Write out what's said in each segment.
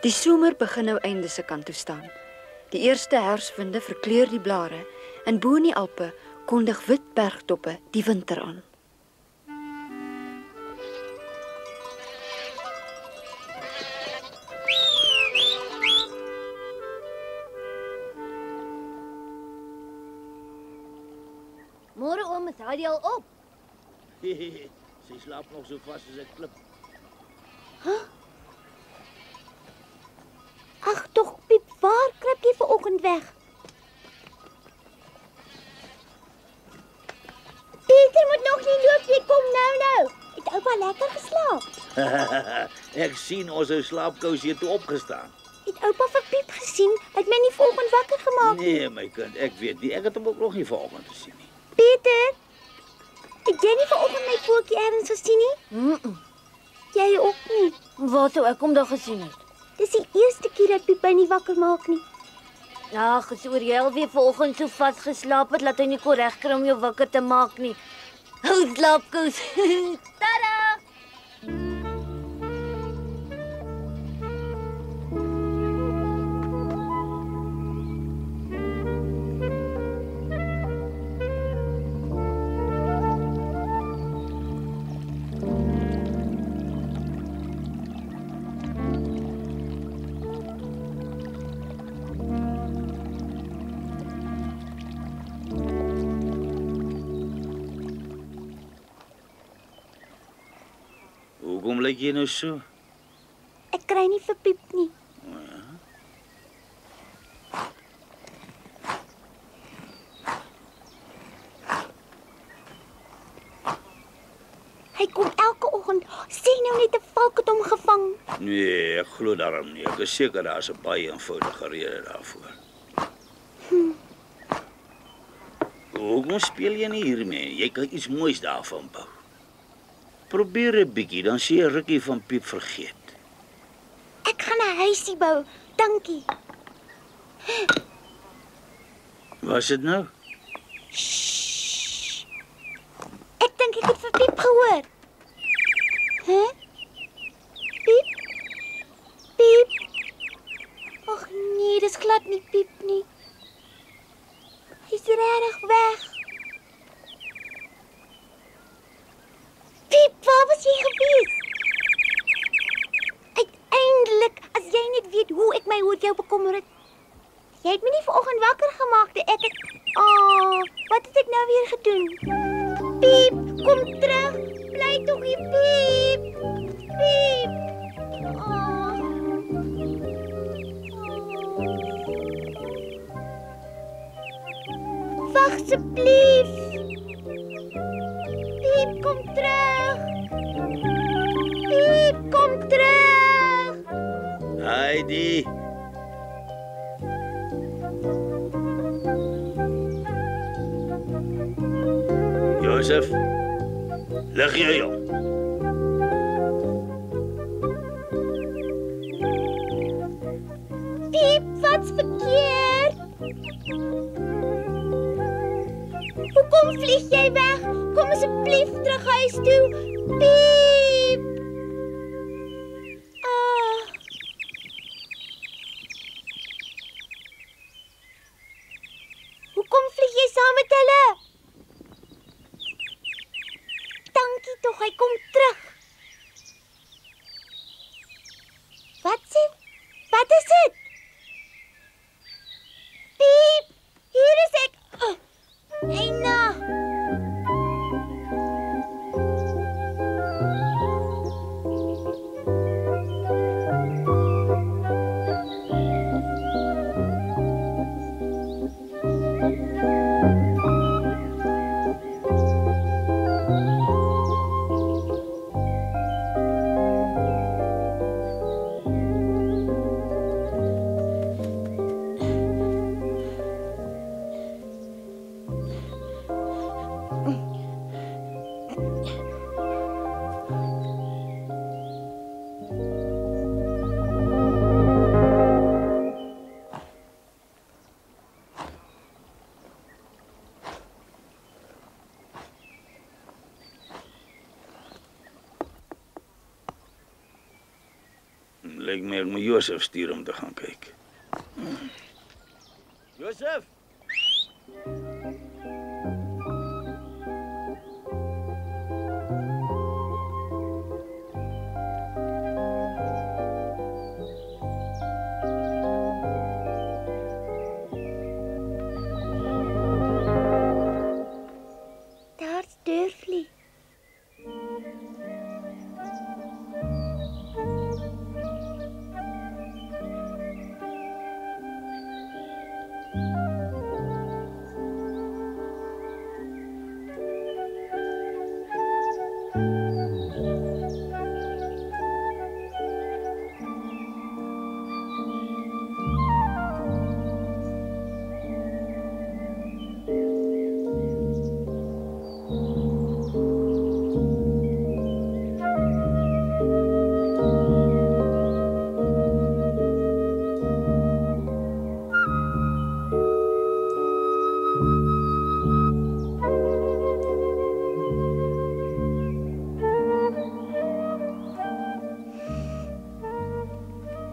Die somer begin nou einde se kant toe staan. Die eerste herfswinde verkleur die blare en bo in die Alpe kondig wit bergtoppe die winter aan. Môre oom, is hy al op? Sy slaap nog so vas as 'n klip. Ag tog, Piep, waar kruip jy vanoggend weg? Pieter moet nog nie loop nie, kom nou. Het oupa lekker geslaap? Ek sien ons ou slaapkous hier toe opgestaan. Het oupa vir Piep gesien? Hy het my nie vanoggend wakker gemaak nie. Nee, my kind, ek weet nie. Ek het hom ook nog nie vanoggend gesien nie. Pieter, het jy nie vanoggend my voeltjie ergens gesien nie? Jy ook nie. Wat sou ek hom dan gesien het? Dis die eerste keer dat Piep my nie wakker maak nie. Ag, as oor jy alweer vanoggend so vasgeslaap het, laat hy nie kon regkry om jou wakker te maak nie. Hou slaapkous. Tada! Hoekom lyk jy nou so? Ek kry nie vir Piep nie. Hy kom elke oggend. Sê nou net 'n valk het hom gevang. Nee, ek glo daarom nie. Ek is seker daar's 'n baie eenvoudige rede daarvoor. Hoekom speel jy nie hiermee? Jy kan iets moois daarvan bou. Probeer 'n bietjie, dan sien jy rukkie van Piep vergeet. Ek gaan 'n huisie bou. Dankie. Wat is dit nou? Ek dink ek het vir Piep gehoor. Hè? Piep? Piep? Ag nee, dis glad nie Piep nie. Hy's regtig weg. Piep, waar was jy gewees? Uiteindelik, as jy net weet hoe ek my oor jou bekommer het. Jy het my nie vanoggend wakker gemaak nie. Ek het wat het ek nou weer gedoen? Piep, kom terug. Bly tog hier, Piep. Piep. Wag asseblief. Piep, kom terug. Piep, kom terug. Heidi. Josef, lig jy op? Piep, wat's verkeerd? Hoekom vlieg jy weg? Kom asseblief terug huis toe. Piep. Hoekom vlieg jy saam met hulle? Dankie tog, hy kom terug. Wat is dit? Piep, hier is ek. Eina. Lyk my my Josef stuur om te gaan kyk. Josef! Daar's Durflie.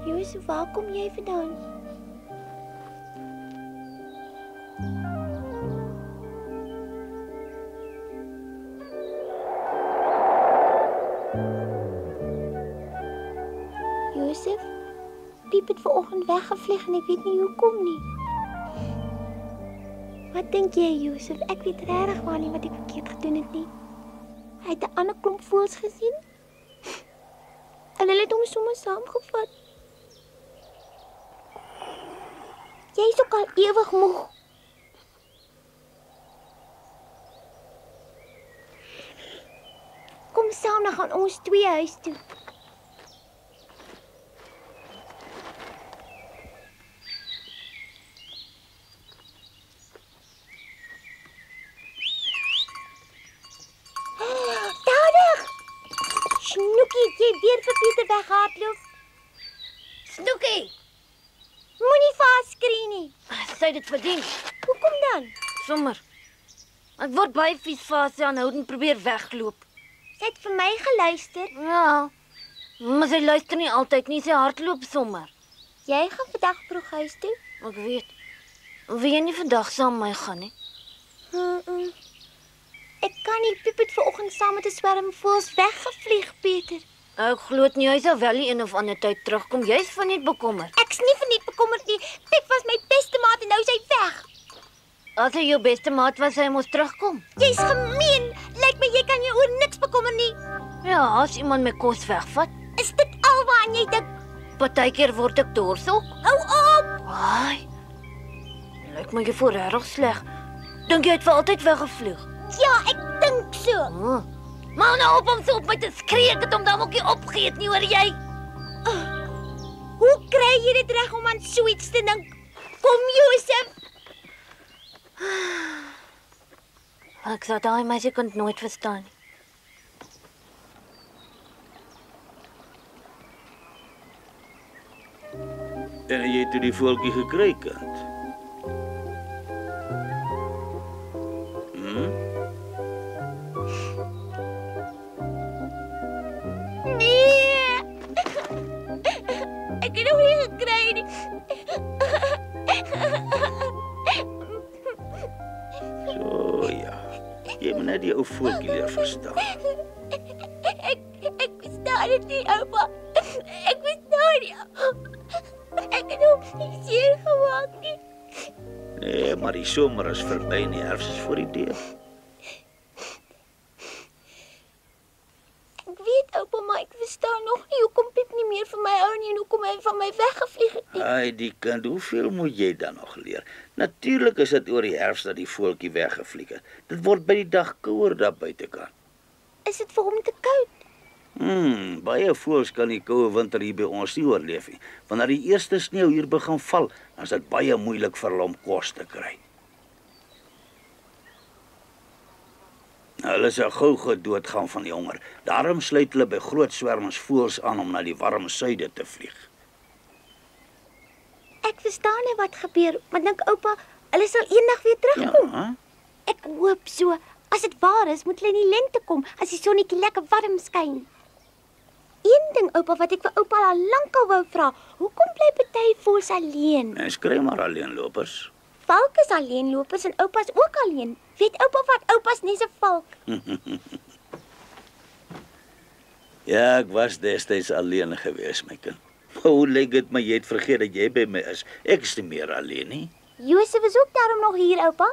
Josef, waar kom jy vandaan? Josef, Piep het vanoggend weggevlieg en ek weet nie hoekom nie. Wat dink jy, Josef? Ek weet regtig waar nie wat ek verkeerd gedoen het nie. Hy het 'n ander klomp voëls gesien. En hulle het hom sommer saamgevat. Jy is ook al ewig moeg. Kom saam, dan gaan ons 2 huis toe. Snoekie, jy weer vir Pieter weghardloop. Snoekie, Moenie vasskree nie. sy het dit verdien. Hoekom dan? Sommer. Ek word baie vies vashou probeer wegloop. Sy het vir my geluister. Ja. Maar sy luister nie altyd nie, sy hardloop sommer. Jy gaan vandag vroeg huis toe? Ek weet. Wil jy nie vandag saam met my gaan nie? Ek kan nie, Piep het vanoggend saam met 'n swerm voëls weggevlieg, Pieter. Ek glo nie hy sal wel die een of ander tyd terugkom. Jy's van net bekommer. Ek's nie verniet bekommerd nie. Piep was my beste maat en nou is hy weg. As hy jou beste maat was, hy moes terugkom. Jy's gemeen. Lyk my jy kan jou oor niks bekommer nie. Ja, as iemand my kos wegvat, Is dit alwaar jy dink? partykeer word ek dors ook. Hou op. Ai. Lyk my jy voel regtig sleg. Dink jy het vir altyd weggevlieg? Ja, ek dink so. Oh. Maar nou op om so op my te skree, ek het hom dan ook nie opgeëet nie, hoor jy? Hoe kry jy dit reg om aan so iets te dink? Kom, Josef. Ek sou daai meisie kon nooit verstaan nie. En jy het toe die voeltjie gekry, kind. Nee. Ek het hom nie gekry nie. So ja. Jy moet net die ou voeltjie leer verstaan. Ek verstaan dit nie, oupa. Ek verstaan nie. Ek het hom nie seer gemaak nie. Nee, maar die somer is verby en die herfs is voor die deur. Ek weet, oupa, maar ek verstaan nog nie hoekom Piep nie meer vir my hou nie en hoekom hy van my weggevlieg het nie. Ai, die kind, hoeveel moet jy dan nog leer? Natuurlik is dit oor die herfs dat die voeltjie weggevlieg het. Dit word by die dag kouer daar buitekant. Is dit vir hom te koud? Baie voëls kan die koue winter hier by ons nie oorleef nie. Wanneer die eerste sneeu hier begin val, dan is dit baie moeilik vir hulle om kos te kry. Hulle sal gou doodgaan van die honger. Daarom sluit hulle by groot swerms voëls aan om na die warm suide te vlieg. Ek verstaan nie wat gebeur, maar dink oupa, hulle sal eendag weer terugkom. Ja, Ek hoop so. As dit waar is, moet hulle in die lente kom as die sonnetjie lekker warm skyn. een ding, oupa, wat ek vir oupa al lankal wou vra. Hoekom bly party voëls alleen? Mens kry maar alleenlopers. Valke is alleenlopers en oupa's ook alleen. Weet oupa wat oupa's nie 'n valk? Ja, ek was destyds alleen gewees, my kind. Maar hoe lyk dit my jy het vergeet dat jy by my is? Ek is nie meer alleen nie. Josef is ook daarom nog hier, oupa.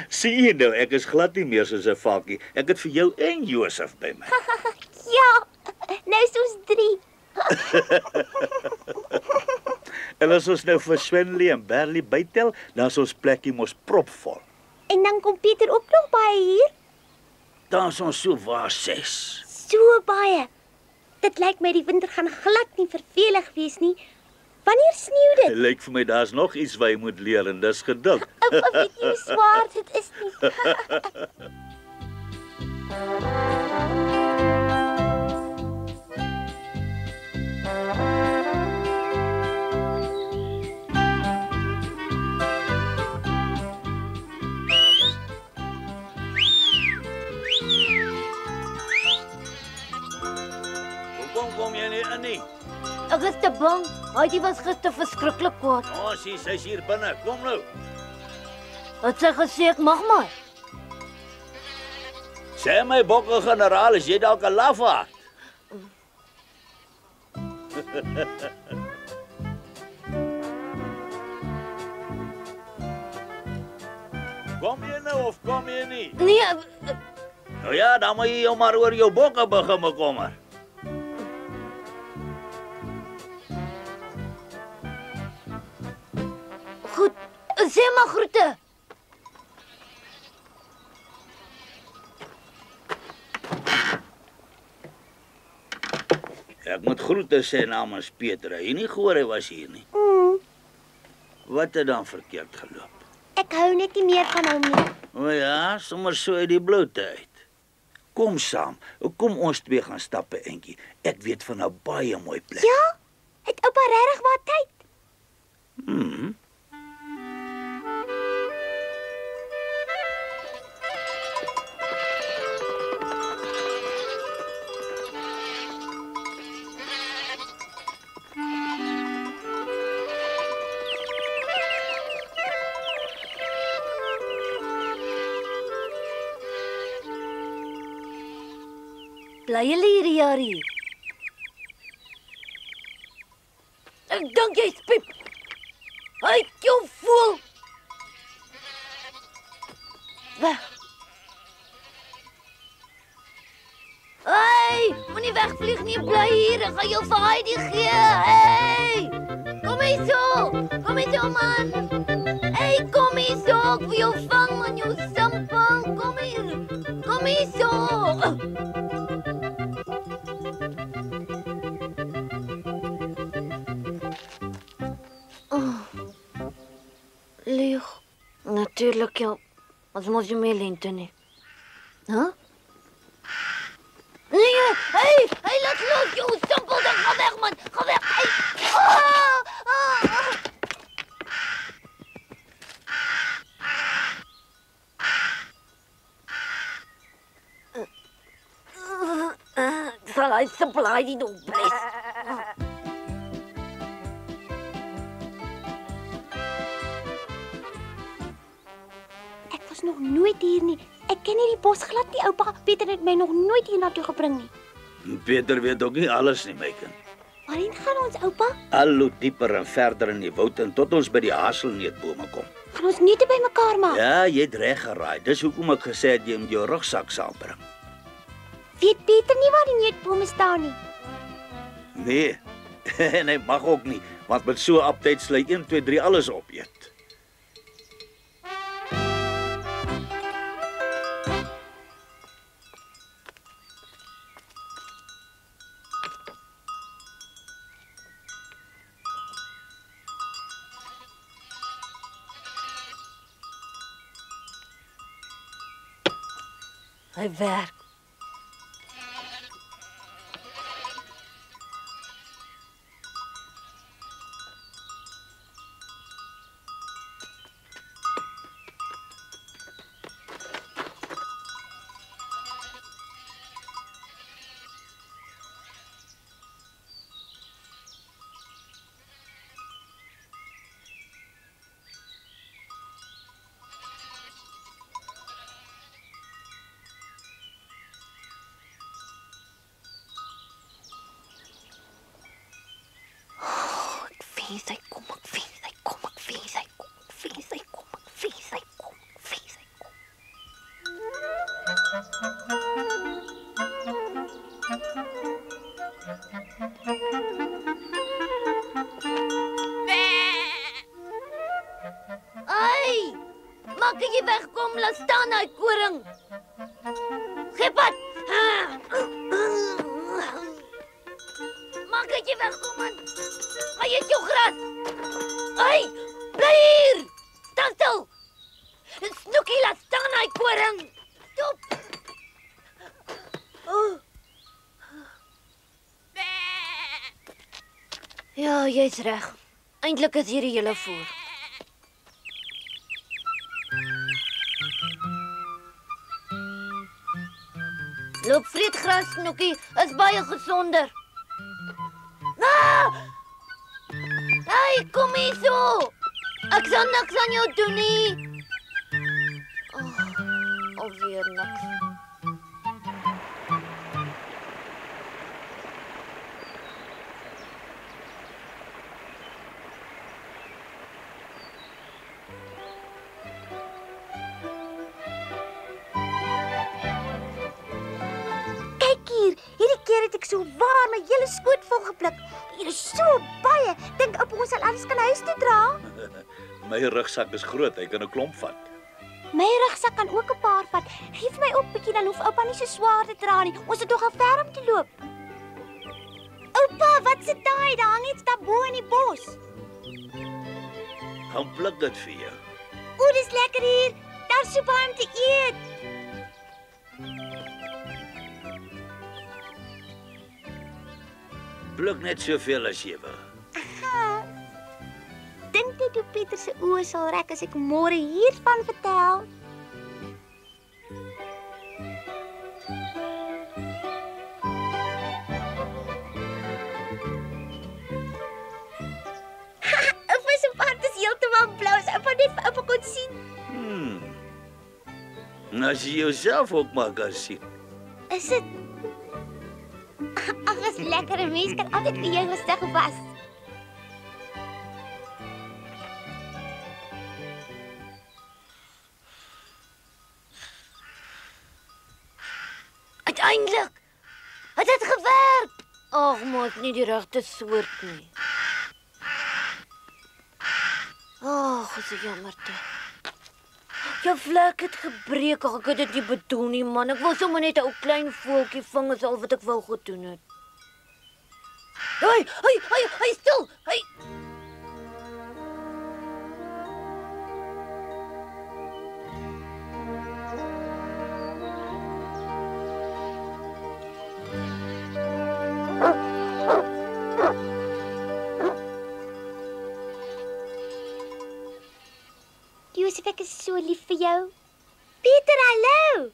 Sien jy nou, ek is glad nie meer soos 'n valkie. Ek het vir jou en Josef by my. Ja, nou soos 3. En as ons nou vir Swinley en Berlie bytel, dan is ons plekkie mos propvol. En dan kom Pieter ook nog baie hier. Dan is ons so waar 6. So baie. Dit lyk my die winter gaan glad nie vervelig wees nie. Wanneer sneeu dit? Lyk vir my daar's nog iets wat jy moet leer en dis geduld. Oupa weet nie hoe swaar dit is nie. Hoekom kom jy nie in nie? Ek is te bang. Hy was gister verskriklik kwaad. Sy's hier binne. Kom nou. Wat sy gesê ek mag maar. Sê my bokke generaal, is jy dalk 'n lafaard? Kom jy nou of kom jy nie? Nee, Nou ja, dan moet jy jou maar oor jou bokke begin bekommer. goed. Sê maar groete. Ek moet groete sê namens Peter. Hy nie gehoor hy was hier nie. Wat het dan verkeerd geloop? Ek hou net nie meer van hom nie. O ja, sommer so uit die bloute uit. Kom saam. Kom ons twee gaan stap 'n entjie. Ek weet van 'n baie mooi plek. Ja? Het oupa regtig wat tyd? Bly julle hierdie jaar hier? Ek dink jy's Piep. Hy het jou voel. Weg. Hey, moenie wegvlieg nie, bly hier. Ek gaan jou vir Heidi gee. Hey! Kom hier so. Kom hier so, man. Hey, kom hier so. Ek wil jou vang, man, jou sampang. Kom hier. Kom hier so. Lieg. Natuurlijk, ja. Als moet je meer lente niet. Huh? Nee, hey, laat los, joh. Simpel, dan ga weg, man. Ga weg. Hey. Zal hij simpel, hij die doen, please. Ek was nog nooit hier nie. Ek ken hierdie bos glad nie, oupa. Pieter het my nog nooit hier na toe gebring nie. Peter weet ook nie alles nie, my kind. Waarheen gaan ons, oupa? Al hoe dieper en verder in die woud en tot ons by die haselneutbome kom. Gaan ons nie te by mekaar maak? Ja, jy het reg geraai. Dis hoekom ek gesê het jy moet jou rugsak saambring. Weet Pieter nie waar die neutbome staan nie? Nee, en hy mag ook nie, want met so 'n aptyd sal hy 1, 2, 3 alles opeet. Hij werkt. wens hy kom, ek wens hy kom, ek wens hy kom, ek wens hy kom, ek wens hy kom, ek wens hy kom. Ai! Maak dat jy wegkom, laat staan hy koring. Gepat! Maak dat jy wegkom, man. Ga jy jou gras. Ai! Bly hier! Staan stil! Snoekie, laat staan hy koring. Stop! Ja, jy's reg. Eintlik is hier die hele voer. Loop vreet gras, Snoekie, is baie gesonder. Ah! Hey, kom hier so. Ek sal niks aan jou doen nie. Oh, alweer niks. Hierdie keer het ek so waar my hele skoot vol gepluk. Hier is so baie. Dink op ons sal alles kan huis toe dra. My rugsak is groot, hy kan 'n klomp vat. My rugsak kan ook 'n paar vat. Geef my op bietjie, dan hoef oupa nie so swaar te dra nie. Ons het nog al ver om te loop. Oupa, wat se daai? Daar hang iets daar bo in die bos. Gaan pluk dit vir jou. O, dis lekker hier. Daar's so baie om te eet. Pluk net soveel as jy wil. Dink net hoe Pieter se oë sal rek as ek môre hiervan vertel. Oupa se pad is heeltemal blou, as oupa net vir oupa kon sien. As jy jouself ook maar kan sien. Is dit? Ag, is lekker, 'n mens kan altyd vir jou gesig was. Uiteindelik! Het dit gewerk? Ag, mos nie die regte soort nie. Ag, dis jammer te. Jou vlek het gebreek, ek het dit nie bedoel nie, man. Ek wou sommer net 'n ou klein voeltjie vang, is al wat ek wou gedoen het. Hey, stil! Hey. Josef, ek is so lief vir jou. Pieter, hallo.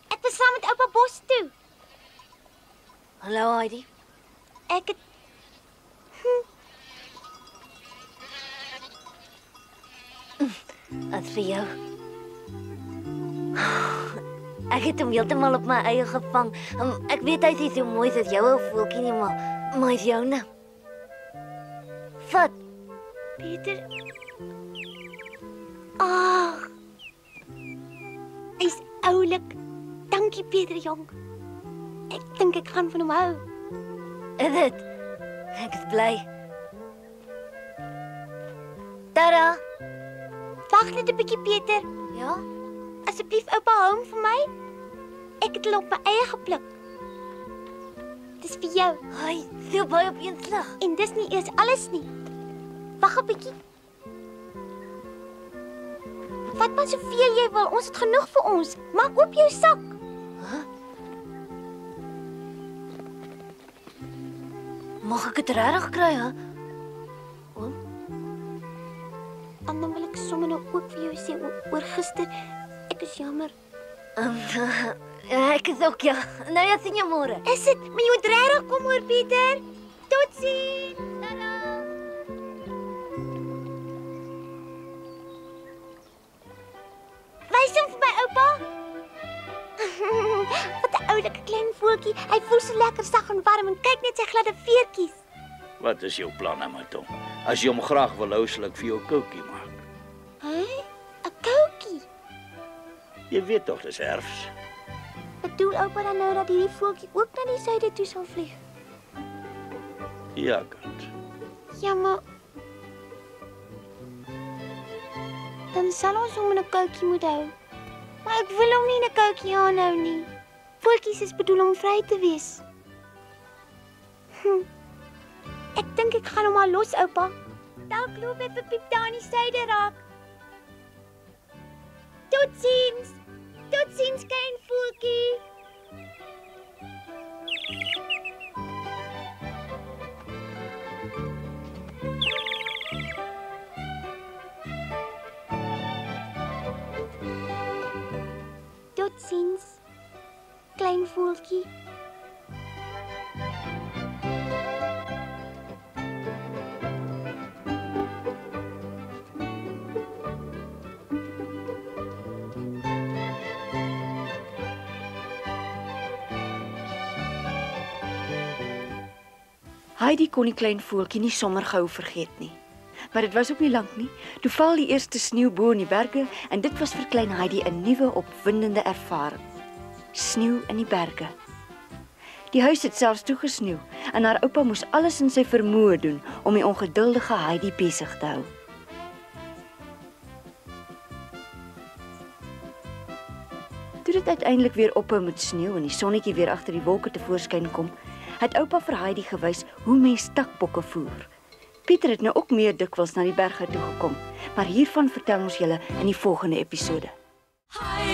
Ek was saam met oupa bos toe. Hallo, Heidi. Ek het Wat vir jou? Ek het hom heeltemal op my eie gevang. Ek weet hy is nie so mooi soos jou ou voeltjie nie, maar hy's joune. Vat. Pieter. Ag. Hy's oulik. Dankie Pieter jong. Ek dink ek gaan van hom hou. Is dit? Ek is bly. Tada. Wag net 'n bietjie Pieter. Ja? Asseblief oupa hou hom vir my. Ek het hulle op my eie gepluk. Dis vir jou. Hy, so baie op een slag. En dis nie eers alles nie. Wag 'n bietjie. Vat maar soveel jy wil. Ons het genoeg vir ons. Maak oop jou sak. Mag ek dit regtig kry, hè? Oom? En dan wil ek sommer nou ook vir jou sê oor gister. Ek is jammer. Ek is ook ja. Nou ja, sien jou môre. Is dit? Maar jy moet regtig kom hoor Pieter. Totsiens. Tada. Wys hom vir my oupa. Wat 'n oulike klein voeltjie. Hy voel so lekker sag en warm en kyk net sy gladde veertjies. Wat is jou planne, Maton? As jy hom graag wil hou, sal ek vir jou 'n koutjie maak. Hè? 'n Koutjie. Jy weet tog, dis herfs. Bedoel oupa dan nou dat hierdie voeltjie ook na die suide toe sal vlieg? Ja, kind. Ja, maar dan sal ons hom in 'n koutjie moet hou. Maar ek wil hom nie in 'n koutjie aanhou nie. Voeltjies is bedoel om vry te wees. Ek dink ek gaan hom maar los, oupa. Dalk loop hy vir Piep daar aan die syde raak. Totsiens! Totsiens, klein voeltjie! Totsiens, klein voeltjie. Heidi kon die klein voeltjie nie sommer gou vergeet nie. Maar dit was ook nie lank nie. Toe val die eerste sneeu bo in die berge en dit was vir klein Heidi 'n nuwe opwindende ervaring. Sneeu in die berge. Die huis het selfs toegesneeu en haar oupa moes alles in sy vermoë doen om die ongeduldige Heidi besig te hou. Toe dit uiteindelik weer ophou met sneeu en die sonnetjie weer agter die wolke tevoorskyn kom, het oupa vir Heidi gewys hoe mens stakbokke voer. Pieter het nou ook meer dikwels na die berge toe gekom, maar hiervan vertel ons julle in die volgende episode. Hi.